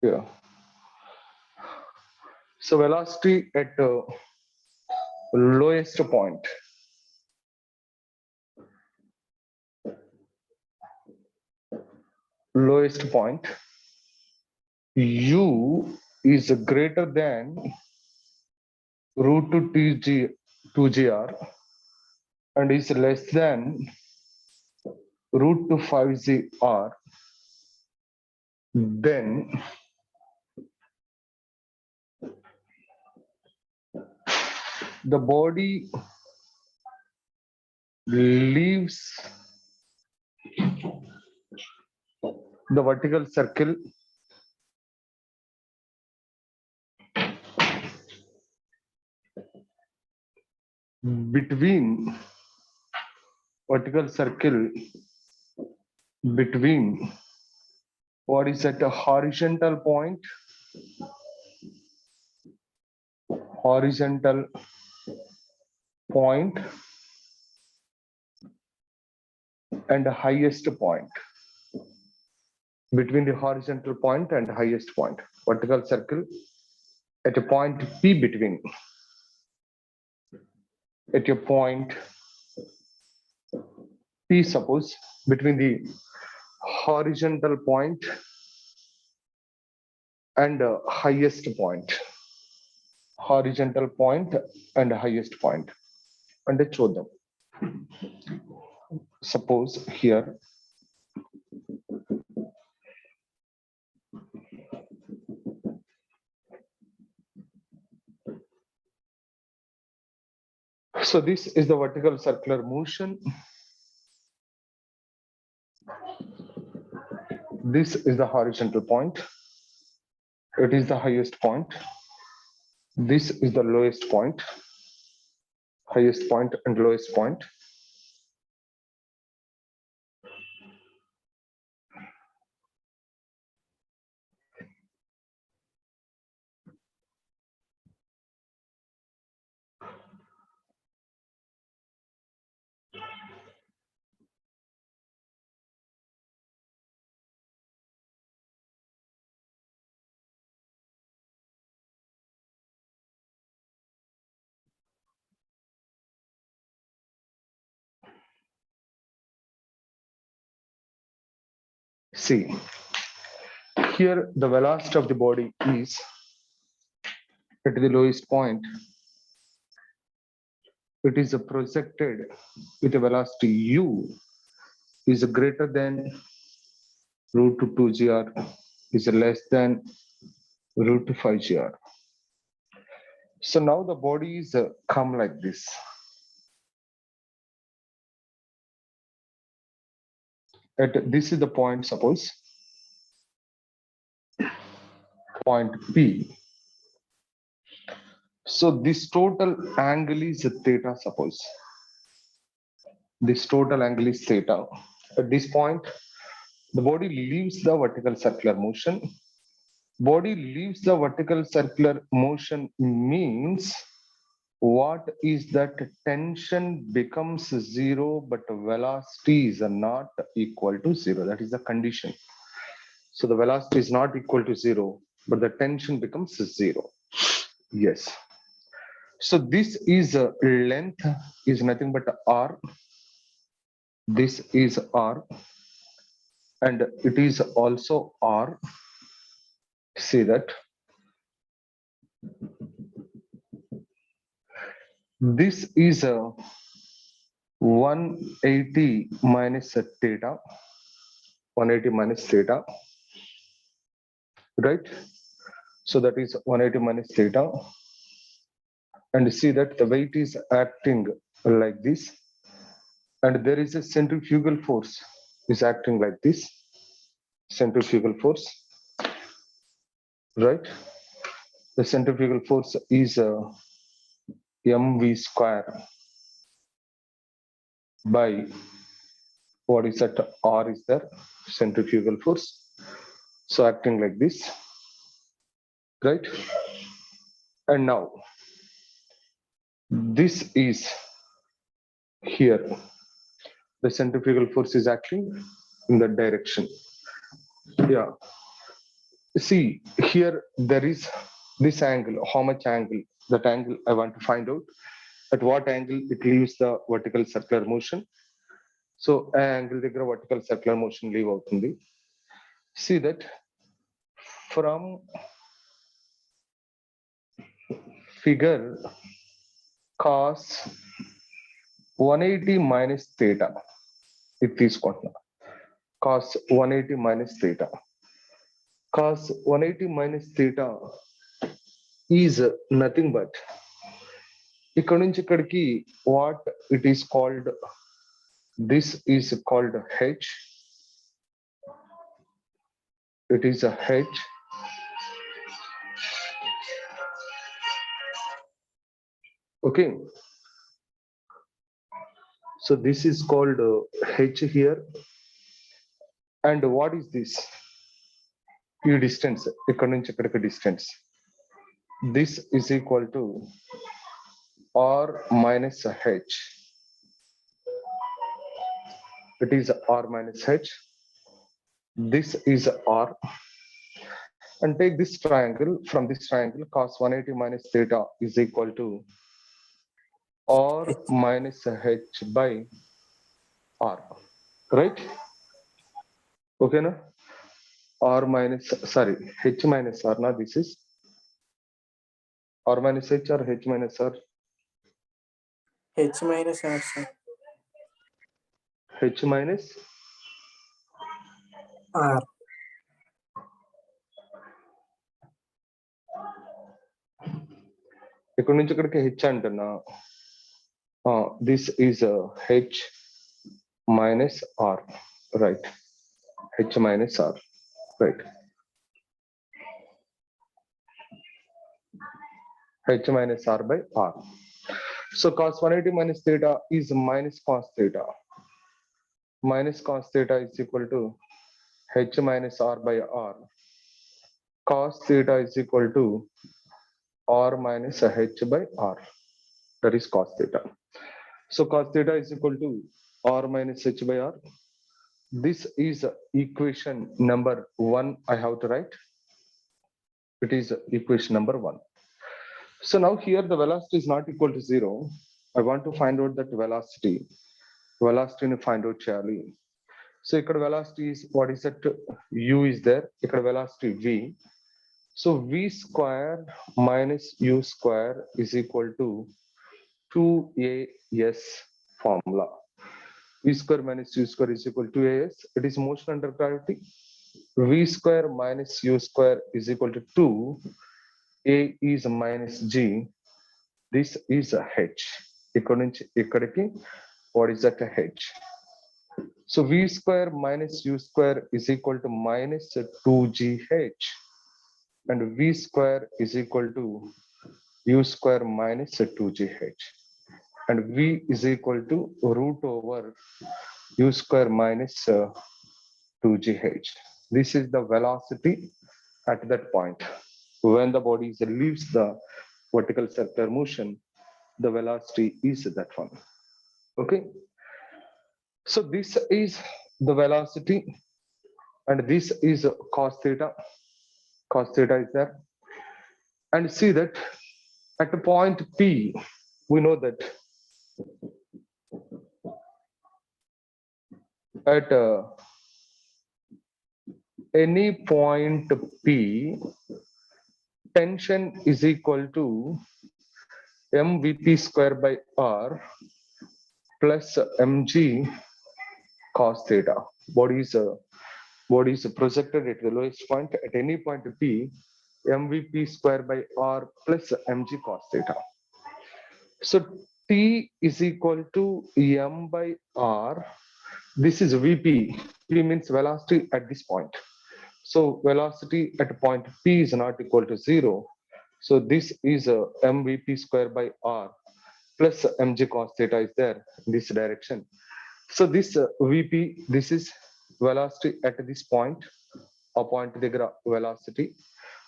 Yeah. So velocity at lowest point. Lowest point. U is greater than root 2 TG 2GR and is less than root 2 5GR, then the body leaves the vertical circle between between what is at a horizontal point and the highest point, between the horizontal point and highest point, vertical circle at a point P, between at a point P, suppose between the horizontal point and highest point, horizontal point and highest point, and chodam. Suppose here so this is the vertical circular motion. This is the horizontal point. It is the highest point. This is the lowest point, highest point and lowest point. See, here the velocity of the body is at the lowest point. It is projected with a velocity u is greater than root 2GR, is less than root 5GR. So now the body is come like this. This is the point, suppose point P. So this total angle is theta, suppose. This total angle is theta. At this point, the body leaves the vertical circular motion. Body leaves the vertical circular motion means what is that tension becomes zero, but velocity is not equal to zero. That is the condition. So the velocity is not equal to zero, but the tension becomes zero. Yes. So this is length is nothing but r. This is r, and it is also r. See that this is a 180 minus theta, 180 minus theta, right? So that is 180 minus theta, and see that the weight is acting like this, and there is a centrifugal force is acting like this, centrifugal force, right? The centrifugal force is mv square by what is that, r is there, centrifugal force, so acting like this, right? And now this is here, the centrifugal force is acting in that direction. Yeah, See, here there is this angle. How much angle? That angle I want to find out. At what angle it leaves the vertical circular motion. So angle దగ్గర vertical circular motion leave అవుతుంది. See that from figure cos 180 minus theta. ఇది తీసుకుంటున్నా. Cos 180 minus theta. Cos 180 minus theta is nothing but ఇక్కడ నుంచి ఇక్కడికి what it is called, this is called h. It is a h. Okay. So this is called h here. And what is this? ఈ distance, ఇక్కడ నుంచి ఇక్కడికి distance. This is equal to r minus h. It is r minus h. This is r. And take this triangle. From this triangle, cos 180 minus theta is equal to r minus h by r. Right? Okay, na? R minus, sorry, h minus r. Now this is r minus h or h minus r? H minus R, sir. H minus R. ఇక్కడ నుంచి ఇక్కడికి h అంటున్నా. This is h minus r, right? H minus r, right? H minus r by r. So cos 180 minus theta is minus cos theta. Minus cos theta is equal to h minus r by r. Cos theta is equal to r minus h by r. That is cos theta. So cos theta is equal to r minus h by r. This is equation number 1 I have to write. It is equation number 1. So now here the velocity is not equal to 0. I want to find out that velocity. Velocity ni find out cheyali. So ikkada velocity is, what is that? U is there. Ikkada velocity v. So v square minus u square is equal to 2as formula. V square minus u square is equal to as. It is motion under gravity. V square minus u square is equal to 2. A is minus g. This is a h. Ikkada nunchi ikkadiki, what is that? A h. So v square minus u square is equal to minus 2gh. And v square is equal to u square minus 2gh. And v is equal to root over u square minus 2gh. This is the velocity at that point. When the body leaves the vertical circular motion, the velocity is that one. Okay. So this is the velocity, and this is cos theta. Cos theta is there. And see that at the point P, we know that at any point P, tension is equal to mvp square by r plus mg cos theta. Body is projected at the lowest point at any point P, mvp square by r plus mg cos theta. So T is equal to m by r. This is vp. P means velocity at this point. So velocity at point P is not equal to 0. So this is mvp square by r plus mg cos theta is there in this direction. So this vp, this is velocity at this point, a point degra velocity.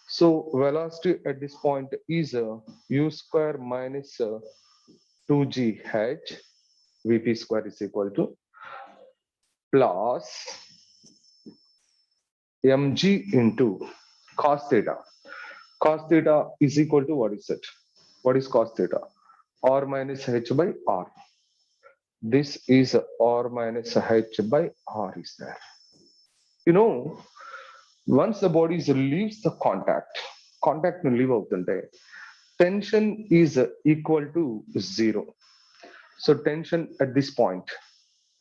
So velocity at this point is u square minus 2gh. Vp square is equal to plus mg into cos theta. Cos theta is equal to what is it? What is cos theta? R minus h by r. This is r minus h by r is there. You know, once the body leaves the contact will leave out the day. Tension is equal to 0. So tension at this point,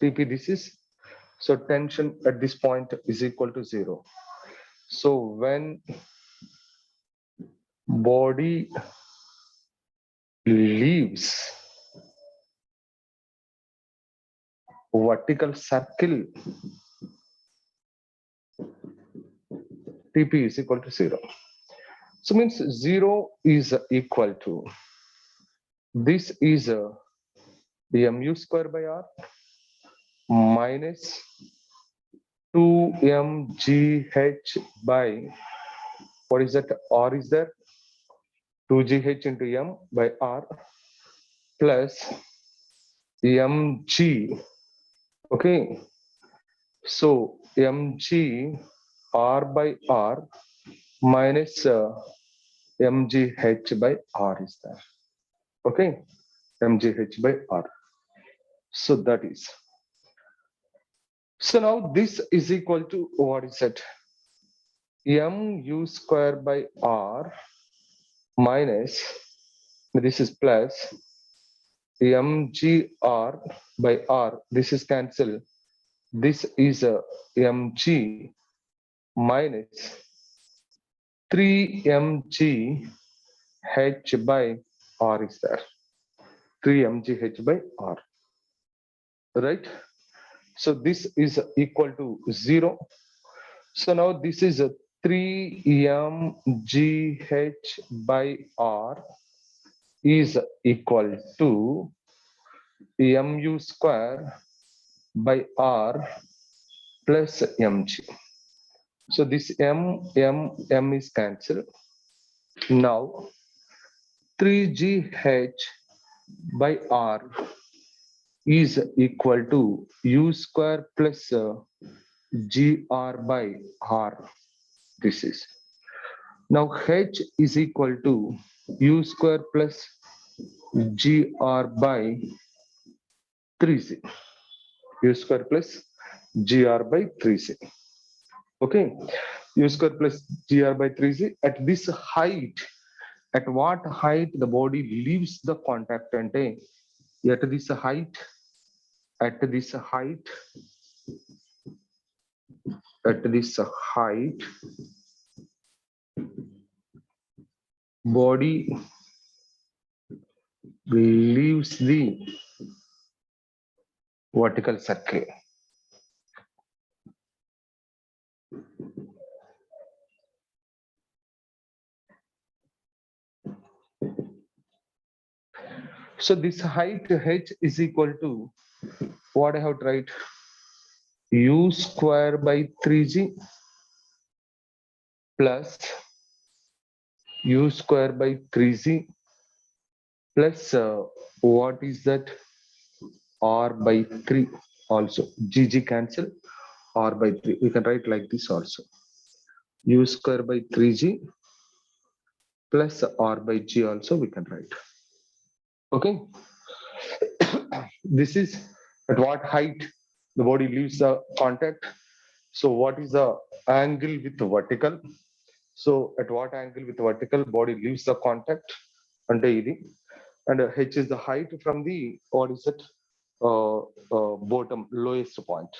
TP this is, so tension at this point is equal to 0. So when body leaves vertical circle, TP is equal to 0. So means 0 is equal to, this is mu square by r minus 2mgh by, what is that, r is there, 2gh into m by r plus mg. Okay, so mg r by r minus mgh by r is there. Okay, mgh by r. So that is. So now this is equal to, what is it? mu square by r minus, this is plus mgr by r. This is cancel. This is a mg minus 3mg h by r is there. 3mg h by r. Right? So this is equal to 0. So now this is a 3mgh by r is equal to mu square by r plus mg. So this m is cancelled. Now 3gh by r is equal to u square plus gr by r. This is. Now h is equal to u square plus gr by 3c. U square plus gr by 3c. Okay, u square plus gr by 3c. At this height, at what height the body leaves the contact? And at this height, at this height, at this height, body leaves the vertical circle. So this height h is equal to, what I have to write, u square by 3g plus u square by 3z plus what is that, r by 3 also. Gg cancel, r by 3. We can write like this also. U square by 3g plus r by g also we can write. Okay. This is at what height the body leaves the contact. So what is the angle with the vertical? So at what angle with vertical body leaves the contact? And h is the height from the, what is it, bottom lowest point.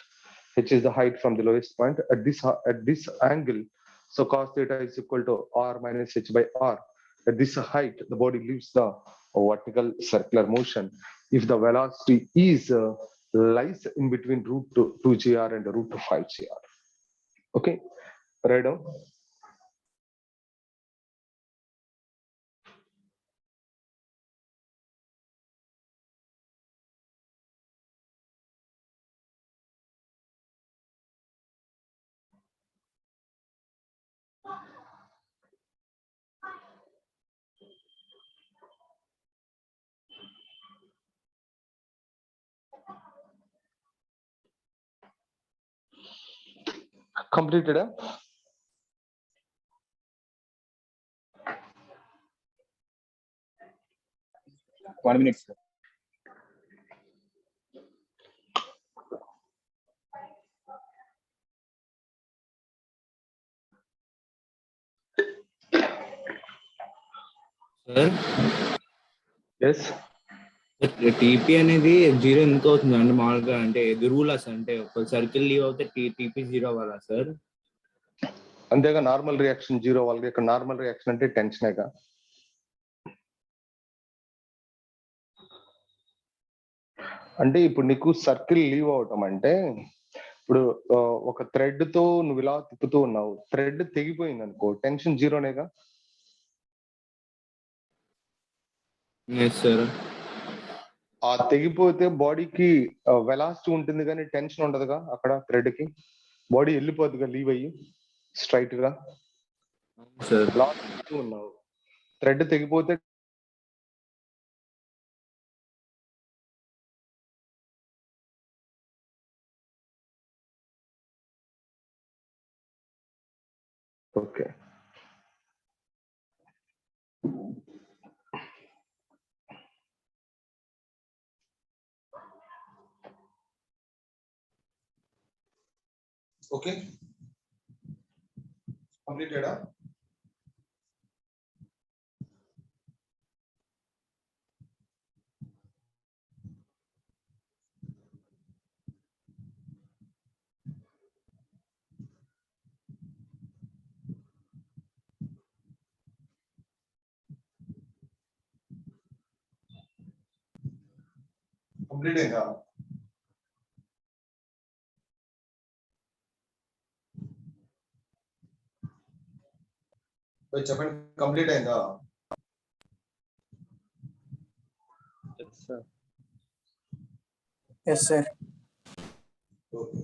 H is the height from the lowest point at this angle. So cos theta is equal to r minus h by r. At this height, the body leaves the vertical circular motion if the velocity is lies in between root 2gr and root 5gr. Okay, right down. Completed. 1 minute, sir. Sir S TP అనేది zero ఎందుకు అవుతుంది అంటే మామూలుగా అంటే rule అంటే ఒక circle leave అవుతే TP zero అవ్వాలా సార్? అంతేగా నార్మల్ రియాక్షన్ జీరో వాళ్ళకి ఇక్కడ నార్మల్ రియాక్షన్ అంటే టెన్షనేగా. అంటే ఇప్పుడు నీకు సర్కిల్ లీవ్ అవటం అంటే ఇప్పుడు ఒక థ్రెడ్ తో నువ్వు ఇలా తిప్పుతూ ఉన్నావు, థ్రెడ్ తెగిపోయింది అనుకో, టెన్షన్ జీరోనేగా. సార్ ఆ తెగిపోతే బాడీకి వెలాసిటీ ఉంటుంది కానీ టెన్షన్ ఉండదుగా అక్కడ థ్రెడ్ కి. బాడీ వెళ్ళిపోద్దిగా లీవ్ అయ్యి స్ట్రైట్ గా. సార్ ఉన్నావు, థ్రెడ్ తెగిపోతే ఓకే. ఓకే కంప్లీటెడా? కంప్లీట్ అయిందా? చెప్పండి, కంప్లీట్ అయిందా? Yes sir. Okay.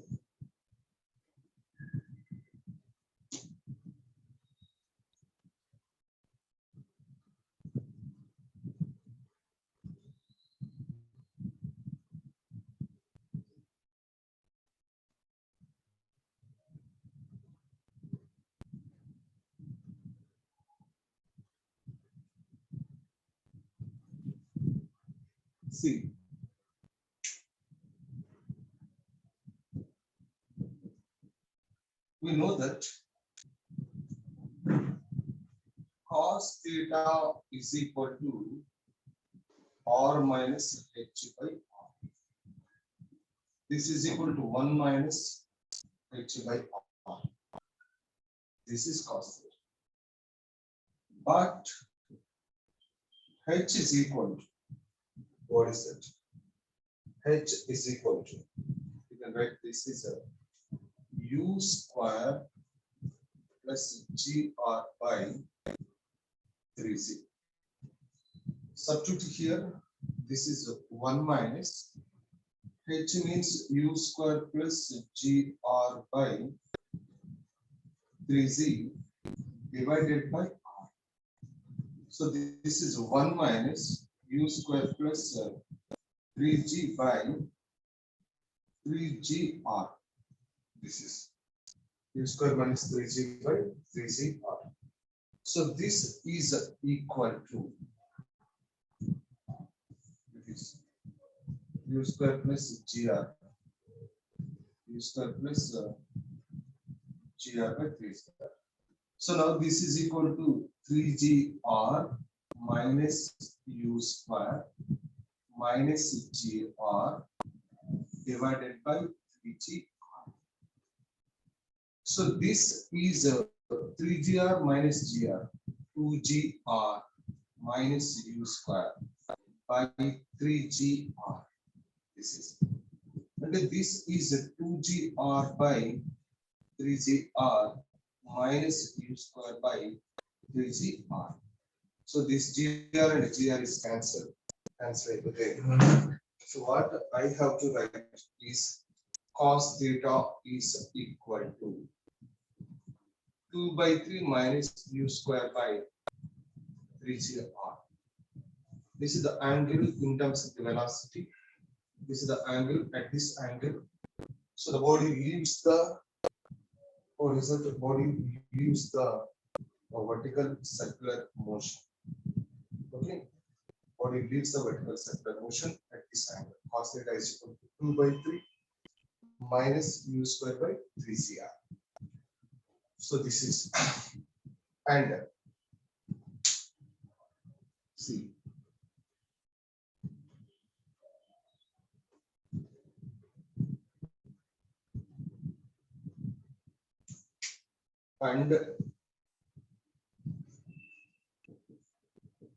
See, we know that cos theta is equal to r minus h by r. This is equal to 1 minus h by r. This is cos theta. But h is equal to, what is it? H is equal to, you can write this is a u square plus gr by 3z. Substitute here, this is 1 minus h means u square plus gr by 3z divided by r. So this is 1 minus u square plus 3g by 3gr. This is u square minus 3g by 3gr. So this is equal to this u square plus gr, u square plus gr by 3 square. So now this is equal to 3gr minus u square minus gr divided by 3gr. So this is 3gr minus gr, 2gr minus u square by 3gr. This is, and this is 2gr by 3gr minus u square by 3gr. So this gr and gr is cancelled. Okay. So what I have to write is cos theta is equal to 2 by 3 minus u square by 3gr. This is the angle in terms of the velocity. This is the angle at this angle. So the body leaves the horizontal, body leaves the vertical circular motion. Okay. body leaves the vertical circular motion at this angle. Cos theta is equal to 2 by 3 minus u square by 3 cr. So this is and see and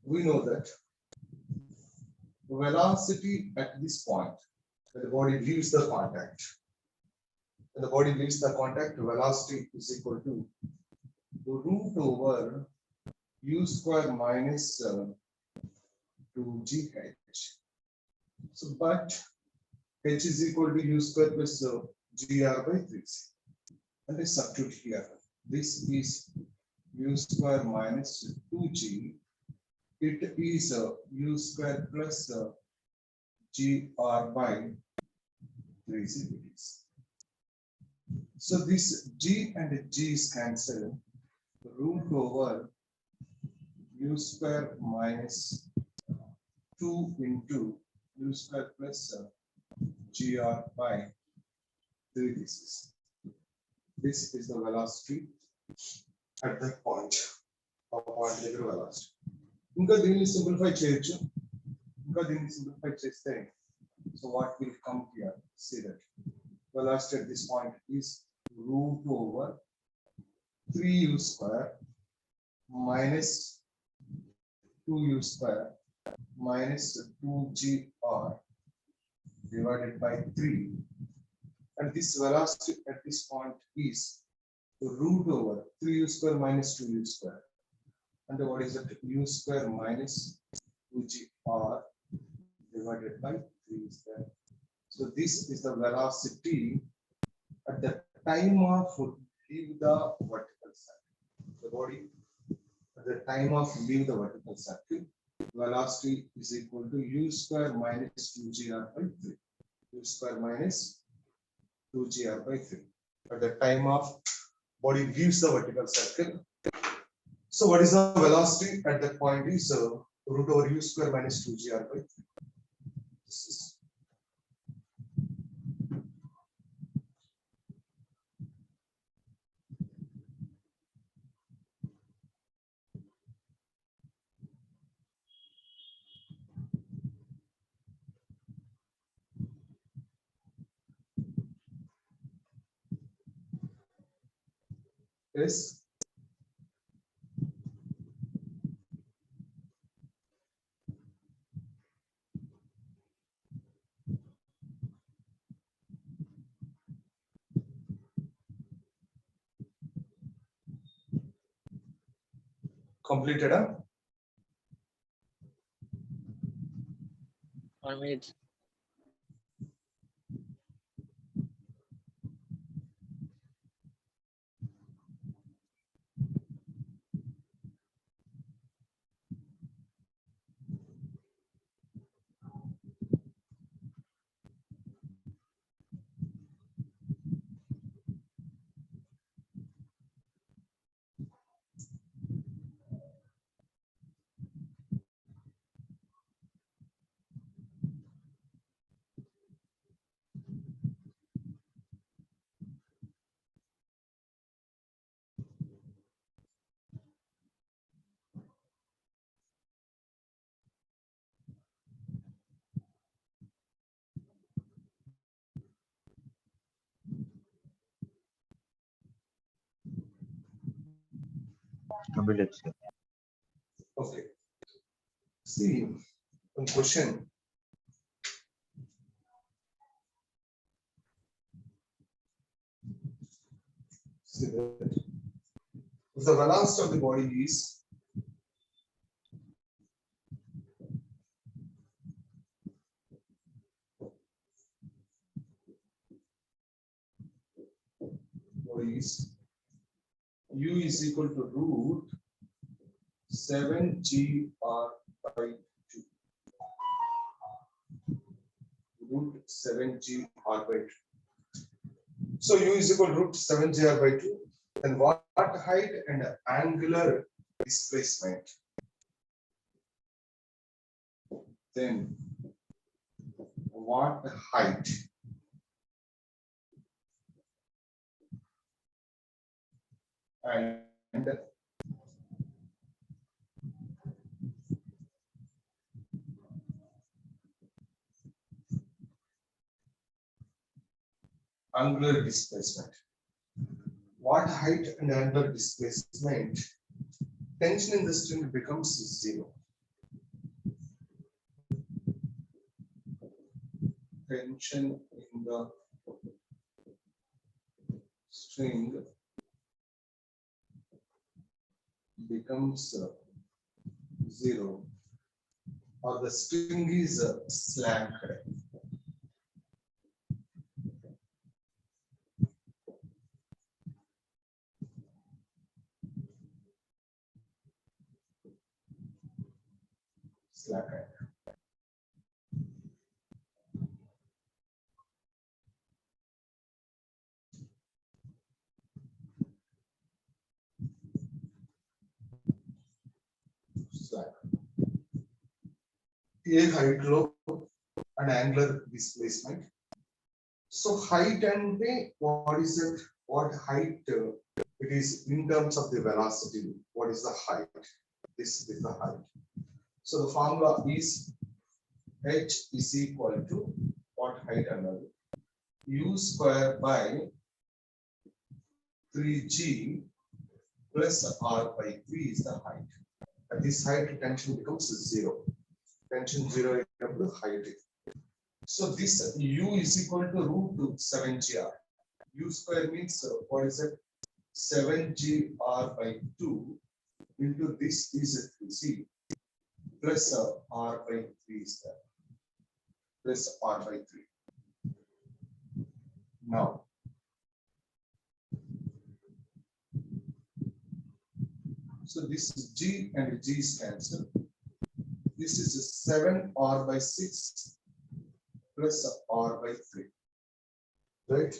we know that velocity at this point when the body leaves the contact. When the body leaves the contact, velocity is equal to root over u square minus 2gh. So, but h is equal to u square plus gr by 3c. And I substitute here. This is u square minus 2g. It is u square plus gr by 3c. So this g and g is cancelled. Root over u square minus 2 into u square plus gr by 3 This is the velocity at that point of particle velocity. ఇంకా దీన్ని simplify చేయొచ్చు. ఇంకా దీన్ని simplify చేస్తే so what will come here? See that velocity at this point is root over 3u square minus 2u square minus 2gr divided by 3. And this velocity at this point is root over 3u square minus 2u square. And what is that? U square minus 2gr divided by 3 square. So this is the velocity at the time of leave the vertical circle. The body at the time of leave the vertical circle, velocity is equal to u square minus 2gr by 3. U square minus 2gr by 3. At the time of body leaves the vertical circle. So what is the velocity at that point is root over u square minus 2gr by 3. This is yes. Completed, huh? 1 minute. Okay. See, one question. See that. If the velocity of the body is u is equal to root 7gr by 2. Root 7gr by 2. So u is equal to root 7gr by 2. Then what height and angular displacement? then what height and angular displacement. What height and angular displacement, tension in the string becomes zero. Tension in the string becomes zero, or the string is slack. Slack. Slack. A height low and angular displacement. So height and what is it? What height it is in terms of the velocity? What is the height? This is the height. So the formula is h is equal to what height under u square by 3g plus r by 3 is the height. At this height, tension becomes zero. Tension zero equal to height. So this u is equal to root 7gr. U square means what is it? 7gr by 2 into this is 3g plus r by 3 is there. Plus r by 3. Now, so this is g and g is cancelled. This is 7r by 6 plus r by 3. Right?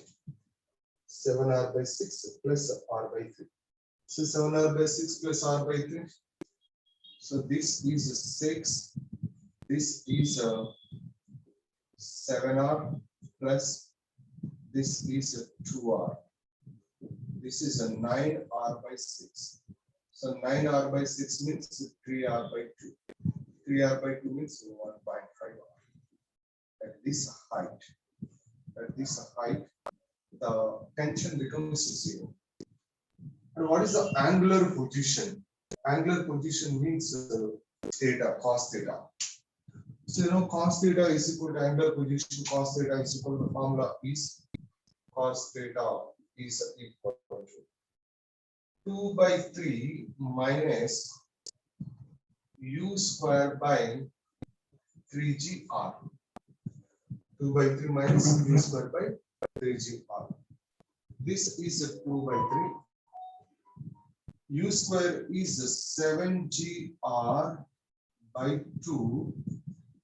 7r by 6 plus r by 3. So 7r by 6 plus r by 3. So this is 6. This is 7r plus this is 2r. This is a 9r by 6. So 9r by 6 means 3r by 2. 3r by 2 means 1.5r. At this height, the tension becomes zero. And what is the angular position? Angular position means theta, cos theta. So you know cos theta is equal to angular position. Cos theta is equal to the formula is cos theta is equal to 2 by 3 minus u square by 3gr. 2 by 3 minus u square by 3gr. This is 2 by 3. U square is 7gr by 2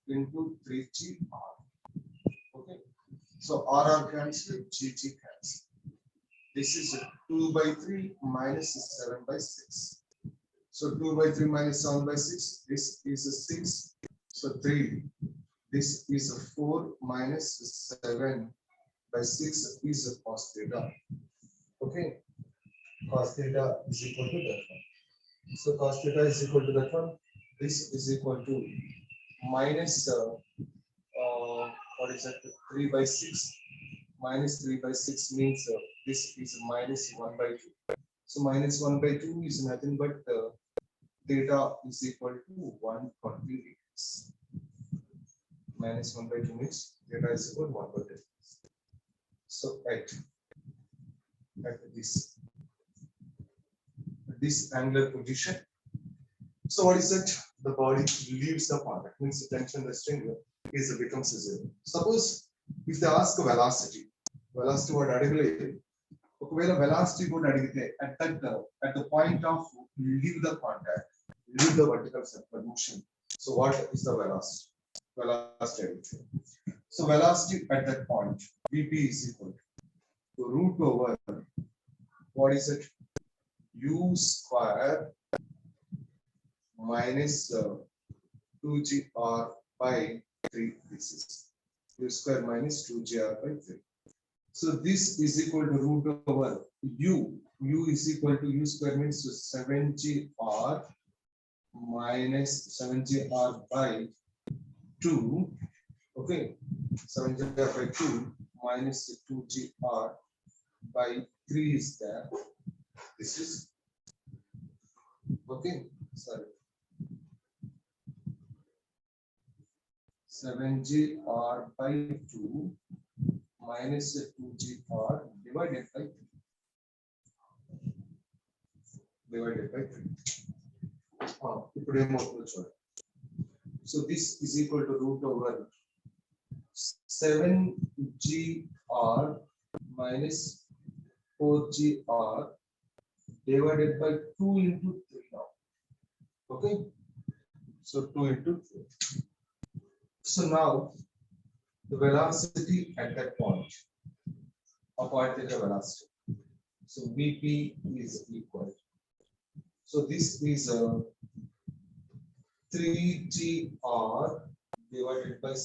into 3gr. Okay. So r cancel, gg cancel. This is 2 by 3 minus 7 by 6. So 2 by 3 minus 7 by 6. This is 6. So 3. This is 4 minus 7 by 6 is cos theta. Okay. Cos theta is equal to that one. So cos theta is equal to that one. This is equal to minus what is that? 3 by 6. Minus 3 by 6 means this is minus 1 by 2. So minus 1 by 2 is nothing but theta is equal to 140 degrees. Minus 1 by 2 means theta is equal to 140 degrees. So at this angular position. So what is it? The body leaves the contact, means the tension the string is becomes zero. Suppose if they ask velocity what adigale, velocity would adigite at the point of leave the contact, leave the vertical circular motion. So what is the velocity? So velocity at that point, Vp is equal to root over what is it? U square minus 2gr by 3. This is u square minus 2gr by 3. So this is equal to root over u. U is equal to u square means 7gr minus 7gr by 2. Okay, 7gr by 2 minus 2gr by 3 is there. This is okay. Sorry. 7gr by 2 minus 2gr divided by 3. Divided by 3. ఇప్పుడు ఏమవుతుందో చూడండి. So this is equal to root over 7gr minus 4gr divided by 2 into 3 now. Okay. So 2 into 3. So now the velocity at that point, a particle velocity. So Vp is equal. So this is 3gr divided by 6.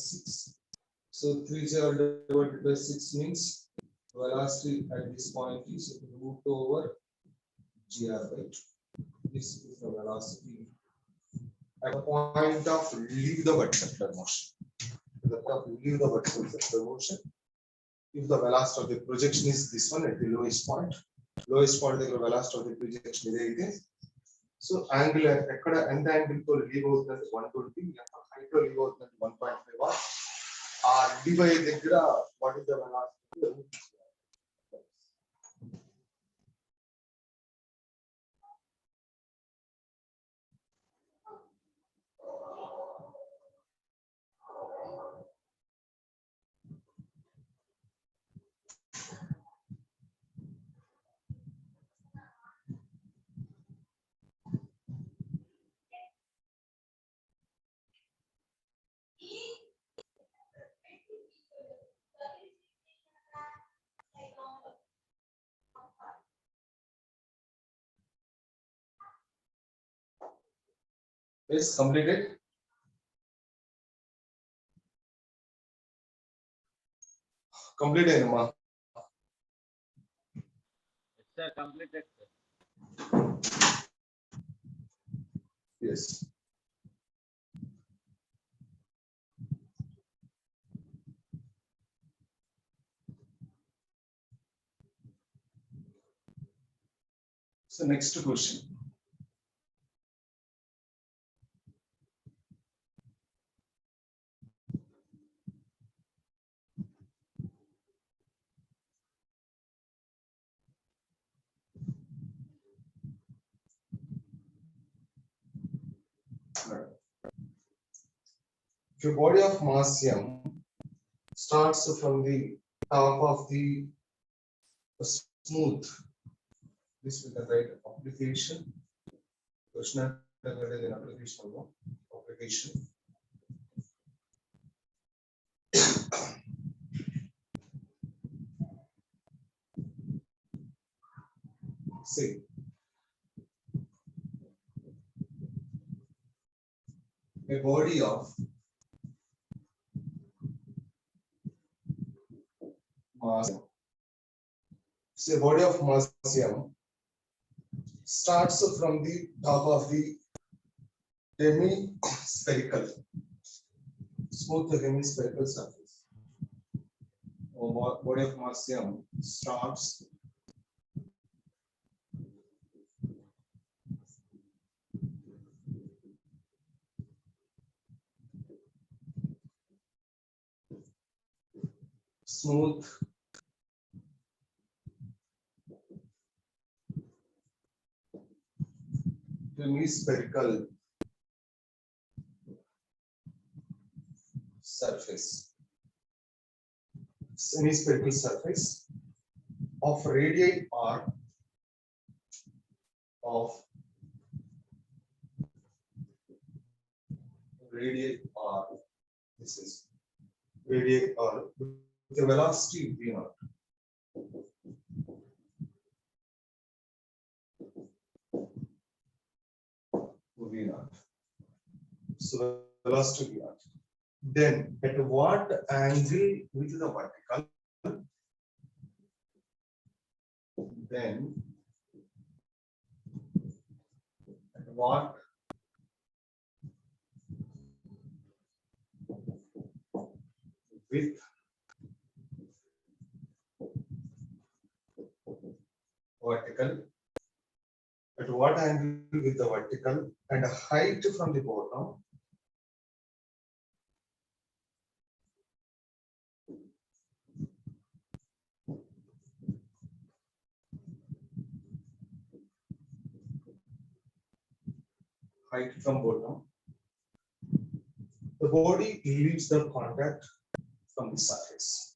So 3gr divided by 6 means velocity at this point is root over gr by 2. This is the velocity at the point of leave the vertical motion. At the point of leave the vertical motion, if the velocity of the projection is this one at the lowest point the velocity of the projection is. So angle ekkada end angle to leave అవుతుందంటే 120, height to leave అవుతుందంటే 1.5 ఆ leave అయ్యే దగ్గర what is the velocity? Yes, completed. Complete అయ్యిందమ్మా. Sir, completed, sir. Yes. So next question. If a body of mass m starts from the top of the smooth, this will the right application. Question application. See. A body of mass, say body of mass m starts from the top of the hemispherical, smooth hemispherical surface. Body of mass m starts smooth hemispherical surface. Hemispherical surface of radii r of radii r. This is radii r with the velocity v naught. V naught. So velocity v naught. Then at what angle with the vertical? Then at what with vertical, at what angle with the vertical and height from the bottom, height from bottom, the body leaves the contact from the surface.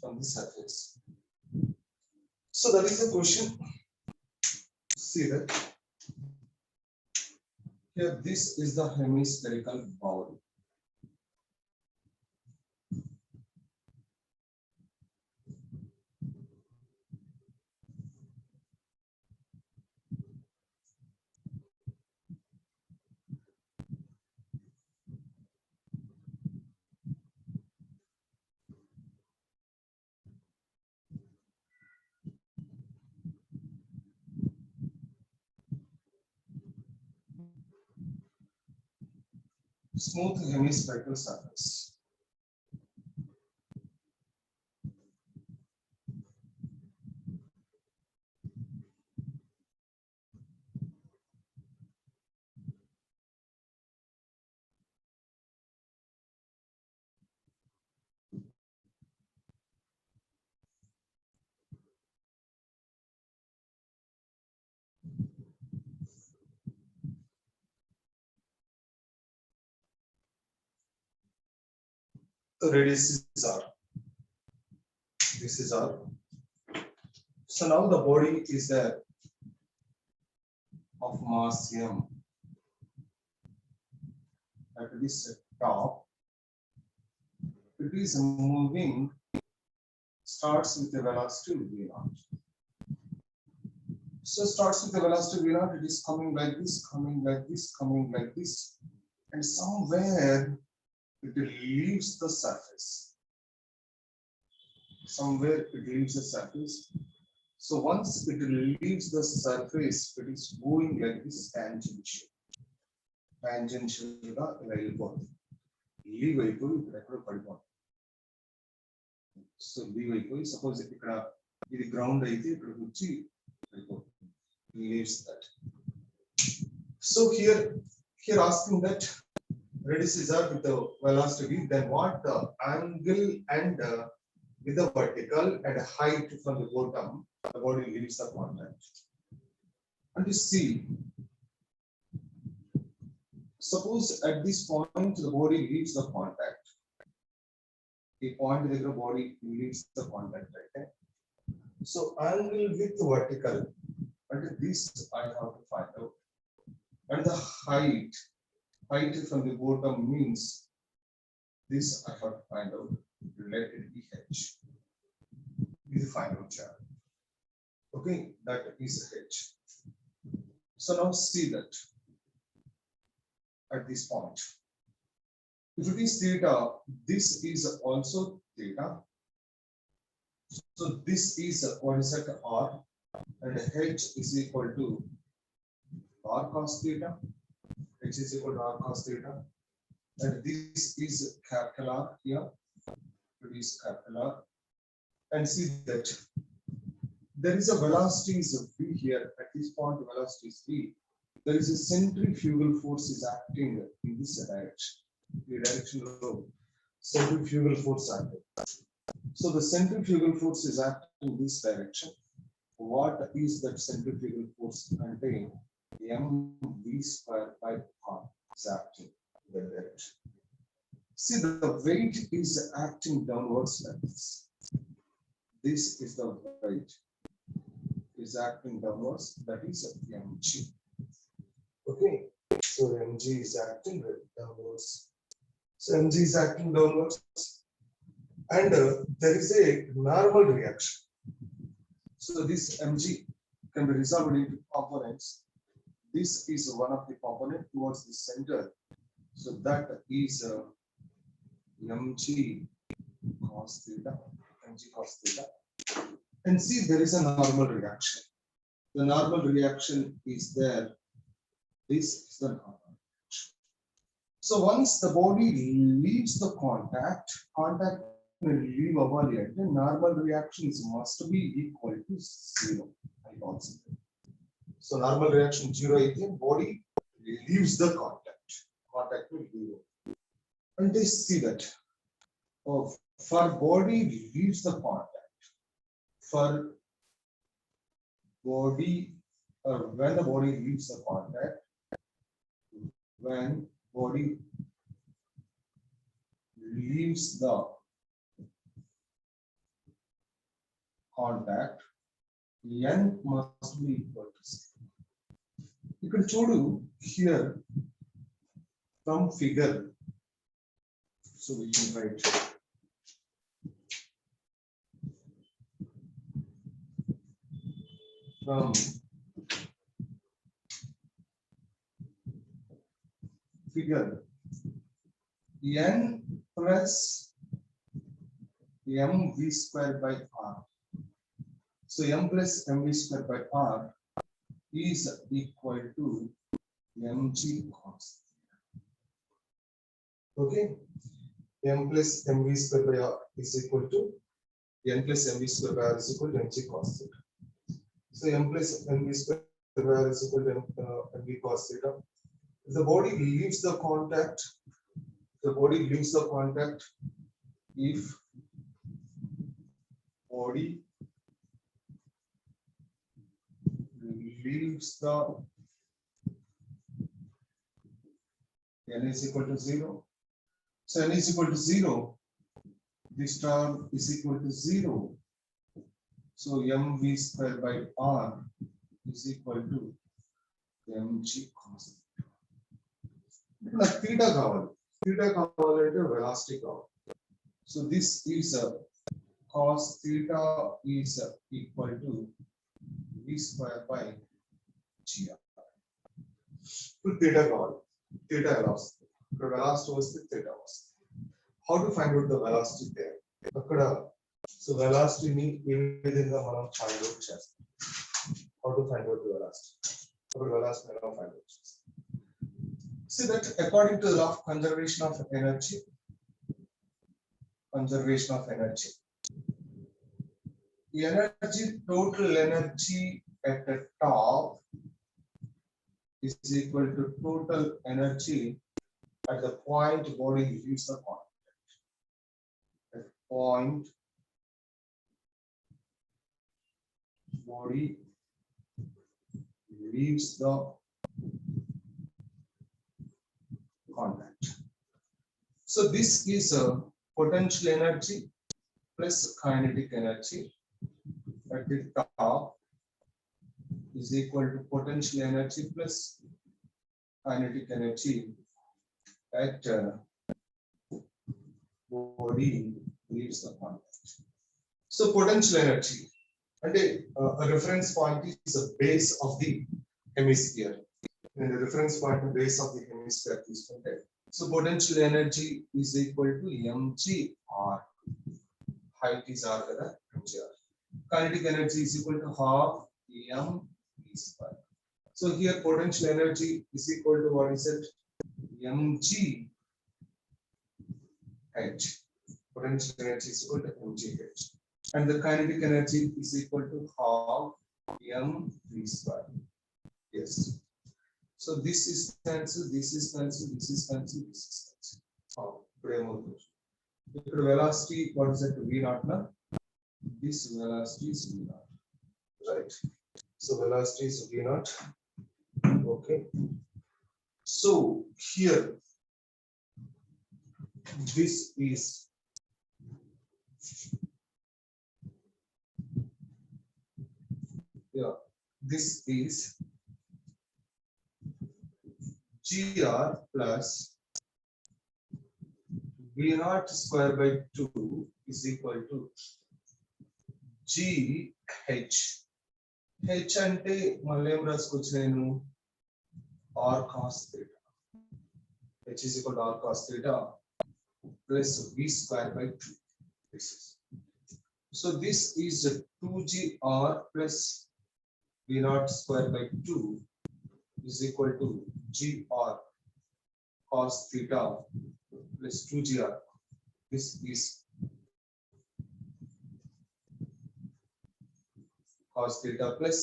From the surface. So that is the question. See that here, this is the hemispherical body. Smooth hemispherical surface. The radius is R. This is R. So now the body is there of mass m at this top. It is moving, starts with the velocity v0. So starts with the velocity v0, it is coming like this, coming like this, coming like this, and somewhere it leaves the surface. Somewhere it leaves the surface. So once it leaves the surface, it is going like this tangential. Tangential ga ila వెళ్ళిపోతుంది. Leave అయిపోయి ఇక్కడ ఎక్కడ పడిపోతుంది. So leave అయిపోయి suppose ఇక్కడ ఇది ground అయితే ఇక్కడికి వచ్చి పడిపోతుంది. Leaves that. So here asking that radius is R with the velocity, then what the angle and with the vertical and height from the bottom, the body leaves the contact. And you see, suppose at this point the body leaves the contact. A point where the body leaves the contact, right? So angle with vertical, and this I have to find out. And the height from the bottom means this I have to find out. Let it be h. This is final chart. Okay, that is h. So now see that at this point, if it is theta, this is also theta. So this is what is at r, and h is equal to r cos theta. H is equal to r cos theta, and this is capital R here. It is capital R, and see that there is a velocity is v here. At this point, velocity is v. There is a centrifugal force is acting in this direction. The direction of centrifugal force acting. So the centrifugal force is acting in this direction. What is that centrifugal force contained? mv square by r is acting in that direction. See, the weight is acting downwards like this. This is the weight is acting downwards, that is mg. Okay, so mg is acting downwards. So mg is acting downwards, and there is a normal reaction. So this mg can be resolved into components. This is one of the component towards the center. So that is mg cos theta, mg cos theta. And see, there is a normal reaction. The normal reaction is there. This is the normal reaction. So once the body leaves the contact will leave a body, the normal reactions must be equal to 0. I consider. So normal reaction 0 is the body leaves the contact. Contact will leave. And they see that for body leaves the contact, for body when the body leaves the contact, when body leaves the contact, n must be equal to 0. ఇక్కడ చూడు here from figure, so we can write from figure n plus mv square by r. So m plus mv square by r is equal to mg cos. Okay, m plus mv square by r is equal to n plus mv square by r is equal to mg cos theta. So m plus mv square by r is equal to mv cos theta. The body leaves the contact. The body leaves the contact if body leaves the n is equal to 0. So n is equal to 0. This term is equal to 0. So mv square by r is equal to mg cos. Now theta కావాలి. Theta కావాలంటే velocity కావాలి. So this is cos theta is equal to v square by gr. ఇప్పుడు theta కావాలి. Theta ఎలా వస్తుంది? ఇక్కడ velocity వస్తే theta వస్తుంది. How to find out the velocity there? అక్కడ so velocity ని ఏ విధంగా మనం find out చేస్తాం? How to find out the velocity? అప్పుడు velocity ఎలా find out చేస్తాం? See that according to the law of conservation of energy, total energy at the top is equal to total energy at the point body leaves the contact. At point body leaves the contact. So this is a potential energy plus kinetic energy at the top is equal to potential energy plus kinetic energy at body leaves the contact. So potential energy and a reference point is the base of the hemisphere. And the reference point and base of the hemisphere is contained. So potential energy is equal to mgr. Height is r, mgr. Kinetic energy is equal to half mv square. So here potential energy is equal to what is it? Mg h. Potential energy is equal to mg h. And the kinetic energy is equal to half mv square. Yes. So this is cancelled, this is cancelled, this is cancelled, this is cancelled. Velocity, what is it? V naught now? This velocity is V naught. Right. So velocity is V naught. Okay. So here, this is this is gr plus v naught square by 2 is equal to gh. h అంటే మళ్ళీ ఏం రాసుకోవచ్చు నేను r cos theta. h is equal to r cos theta plus v square by 2. This is. So this is 2gr plus v naught square by 2 is equal to gr cos theta plus 2gr. This is cos theta plus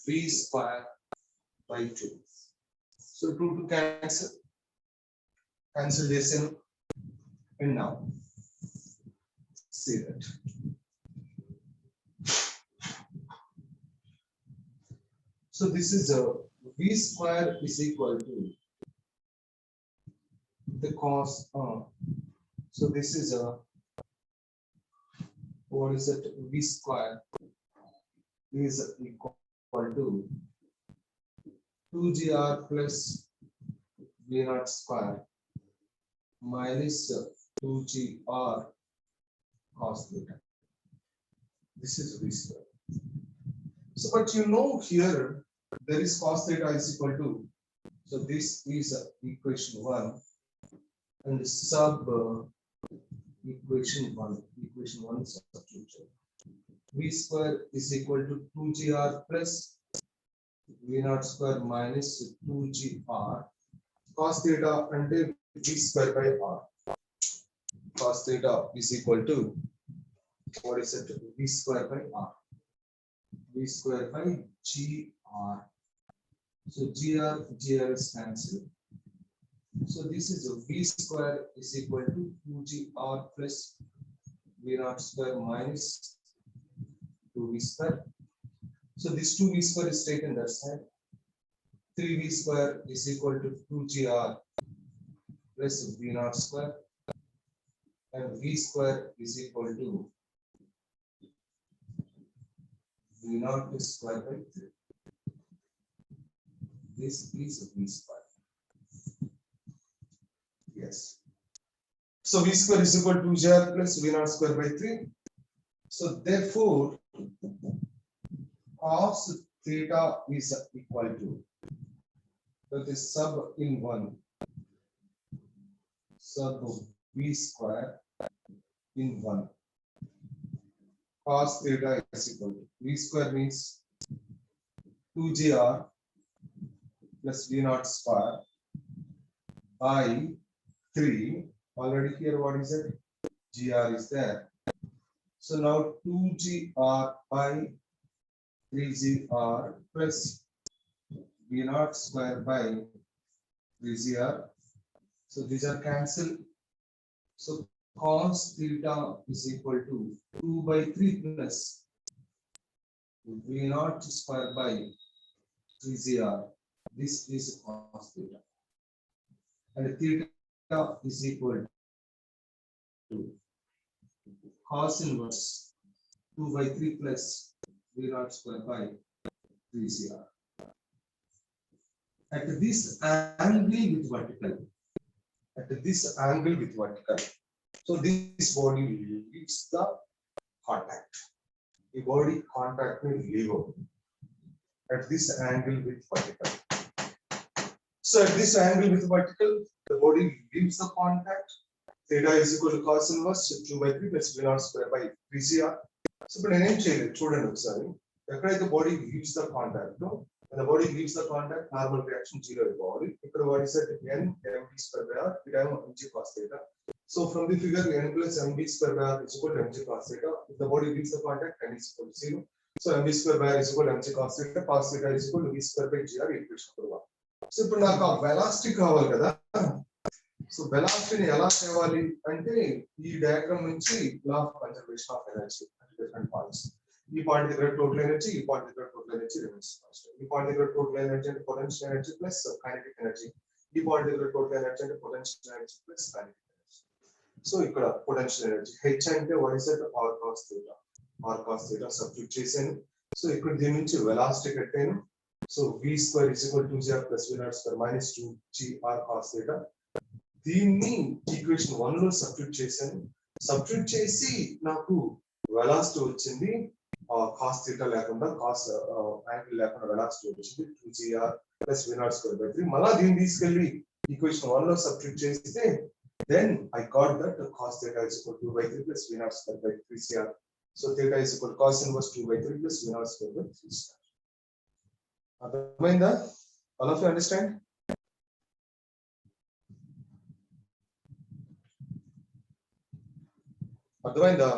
v square by 2. So 2 to cancel this in, and now see that. So this is a v square is equal to the cos. So this is a, what is it? V square is equal to 2gr plus v naught square minus 2gr cos theta. This is v square. So, but you know here there is cos theta is equal to. So this is equation 1 and sub equation 1. Equation 1 substitute. V square is equal to 2gr plus v naught square minus 2gr cos theta and v square by r. Cos theta is equal to, what is it? V square by r. V square by gr. So gr is cancelled. So this is a v square is equal to 2gr plus v naught square minus 2v square. So this 2v square is taken that side. 3v square is equal to 2gr plus v naught square, and v square is equal to v naught square by 3. This is v square. Yes. So v square is equal to 2gr plus v naught square by 3. So therefore cos theta is equal to, that is sub in 1 sub v square in 1. Cos theta is equal to v square means 2gr plus v naught square by 3. Already here what is it? Gr is there. So now 2gr by 3gr plus v naught square by 3gr. So these are cancelled. So cos theta is equal to 2 by 3 plus v naught square by 3gr. This is cos theta. And theta is equal to cos inverse 2 by 3 plus v naught square by 3gr. At this angle with vertical. At this angle with vertical. So this body leaves the contact. The body contact will leave out. At this angle with vertical. So at this angle with vertical, the body leaves the contact. Theta is equal to cos inverse 2 by 3 plus v naught square by 3gr. So but నేనేం చేయలేదు చూడండి ఒకసారి ఎక్కడైతే body leaves the contact when the body leaves the contact normal reaction 0 body ఇక్కడ what is it n mv square by r it am mg cos theta. So from the figure n plus mv square by r is equal to mg cos theta. If the body leaves the contact n is equal to 0. So mv square by r is equal to mg cos theta is equal to v square by gr equation 1. So ఇప్పుడు నాకు ఆ velocity కావాలి కదా. So వెలాసిటీని ఎలా తేవాలి అంటే ఈ diagram నుంచి law of conservation of energy at different points. ఈ పాయింట్ దగ్గర టోటల్ ఎనర్జీ, ఈ పాయింట్ దగ్గర టోటల్ ఎనర్జీ రిమైన్స్ కాన్స్టెంట్. ఈ పాయింట్ దగ్గర టోటల్ ఎనర్జీ అంటే potential energy plus kinetic energy. ఈ పాయింట్ దగ్గర టోటల్ ఎనర్జీ అంటే potential energy plus kinetic energy. So ఇక్కడ పొటెన్షియల్ ఎనర్జీ హెచ్ అంటే what is that r cos theta. r cos theta substitute చేశాను. So ఇక్కడ దీని నుంచి వెలాసిటీ కట్టాను. So v square is equal to 2gr plus v naught square minus 2gr cos theta. దీన్ని equation 1 లో substitute చేశాను. Substitute చేసి నాకు వెలాసిటీ వచ్చింది cos theta లేకుండా cos యాంగిల్ లేకుండా వెలాసిటీ వచ్చింది 2gr plus v naught square by 3. మళ్ళా దీన్ని తీసుకెళ్ళి ఈక్వేషన్ 1 లో సబ్స్టిట్యూట్ చేస్తే then I got that cos theta is equal to 2 by 3 plus v naught square by 3cr. So theta is equal to cos inverse 2 by 3 plus v naught square by 3cr. అర్థమైందా? All of you understand? అర్థమైందా?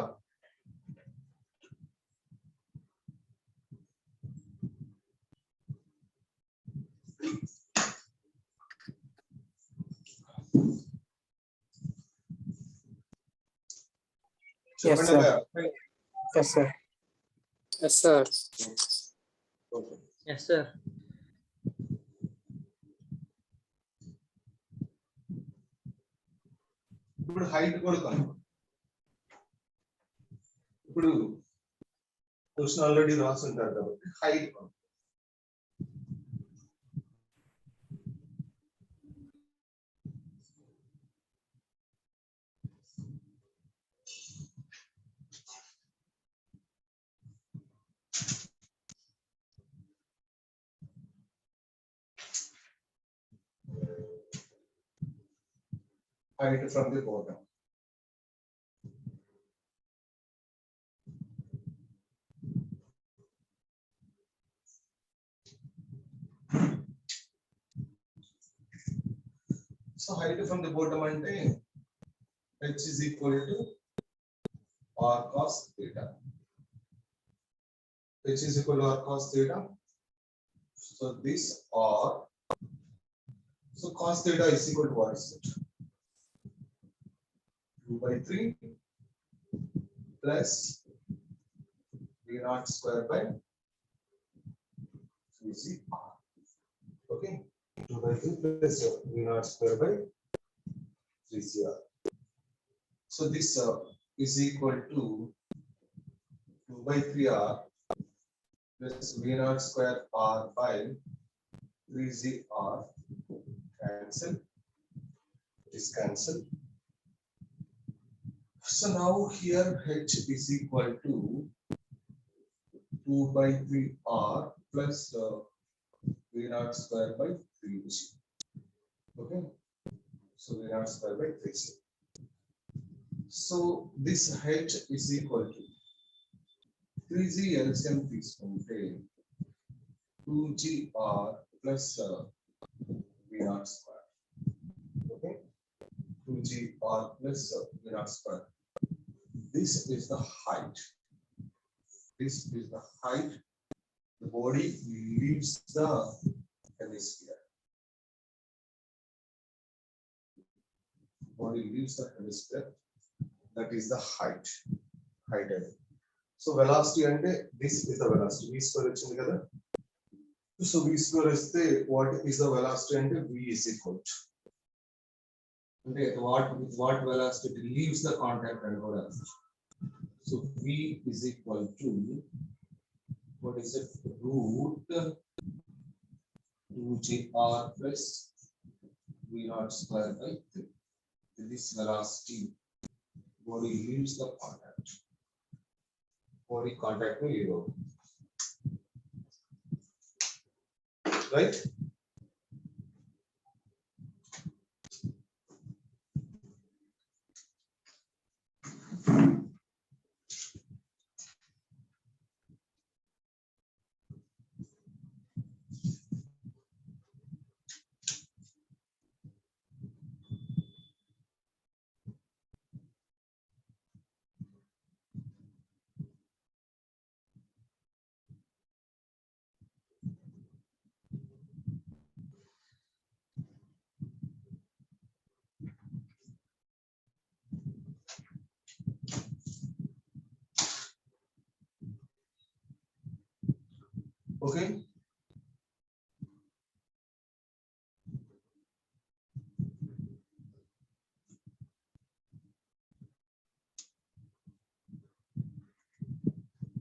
Yes, sir. Yes, sir. Yes, sir. Okay. Yes, sir. ఇప్పుడు height కూడా కనుక్కో. ఇప్పుడు question already రాసి ఉంటారు కాబట్టి height కనుక్కో. Height from the bottom. So height from the bottom ante h is equal to r cos theta. H is equal to r cos theta. So this r. So cos theta is equal to what is it? 2 by 3 plus v naught square by 3cr. Okay, 2 by 3 plus v naught square by 3cr. So this is equal to 2 by 3r plus v naught square r by 3cr. Cancel. It is cancelled. So now here h is equal to 2 by 3r plus v naught square by 3g. Okay, so v naught square by 3g. So this h is equal to 3g LCM తీసుకుంటే 2gr plus v naught square. Okay, 2gr plus v naught square. This is the height. This is the height. The body leaves the hemisphere. Body leaves the hemisphere. That is the height. Height. So velocity and this is the velocity. V square వచ్చింది కదా. So v square వస్తే what is the velocity and v is equal to. అంటే what velocity it leaves the contact and కూడా. So v is equal to what is it? Root 2gr plus v naught square by 3. This velocity body leaves the contact. Body contact will leave out. Right? Okay.